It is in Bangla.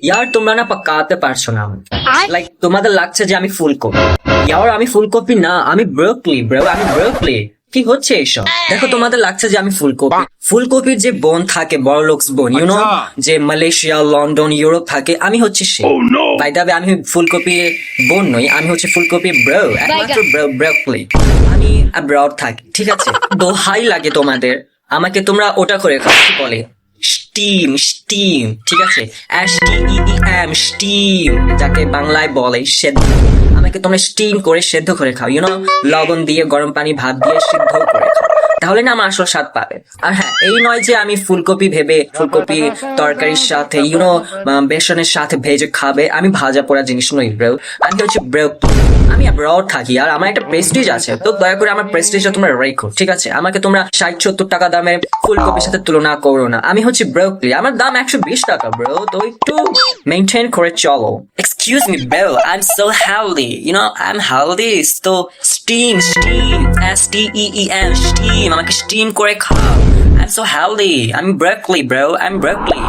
ইয়ার তোমরা না পাকাতে পারছো না আমাকে। লাইক তোমাদের লাগছে যে আমি ফুলকপি। ইয়ার আমি ফুলকপি না, আমি ব্রোকলি ব্রো, আমি ব্রোকলি। কি হচ্ছে এইসব? দেখো তোমাদের লাগছে যে আমি ফুলকপি। ফুলকপির যে বোন থাকে, বড়লোকস বোন, ইউনো, যে মালয়েশিয়া, লন্ডন, ইউরোপ থাকে, আমি হচ্ছে সে। বাই দ্য ওয়ে, আমি ফুলকপির বোন নই, আমি হচ্ছে ফুলকপির ব্রো, একমাত্র ব্রোকলি। আমি অ্যাব্রড থাকি, ঠিক আছে? দোহাই লাগে তোমাদের, আমাকে তোমরা ওটা করে খাও, কি বলে, স্টিম, স্টিম, ঠিক আছে? STEEM, স্টিম, যাকে বাংলায় বলে সেদ্ধ। আমাকে তোমরা স্টিম করে সেদ্ধ করে খাও, ইউনো, লবণ দিয়ে গরম পানি ভাত দিয়ে সিদ্ধ করে খাও, তাহলে না আমার আসল স্বাদ পাবে। আর হ্যাঁ, এই নয় যে আমি ফুলকপি ভেবে ফুলকপি তরকারির সাথে, ইউনো, বেসনের সাথে ভেজে খাবে। আমি ভাজা পোড়া জিনিস নই ব্রো, আমি হচ্ছে ব্রো। আমি অ্যাব্রড থাকি আর আমার একটা প্রেস্টিজ আছে, তো দয়া করে আমার প্রেস্টিজটা তোমরা রেখো, ঠিক আছে? আমাকে তোমরা 60-70 টাকা দামের ফুলকপির সাথে তুলনা করো না। আমি হচ্ছে ব্রোকলি, আমার দাম 120 টাকা ব্রো, তো একটু মেনটেন করে চলো। Excuse me bro, I am so healthy, you know, I am healthy. তো স্টিম, স্টিম, STEEM, স্টিম, আমাকে স্টিম করে খাও। আই এম সো হেলদি, আমি broccoli bro, I am broccoli.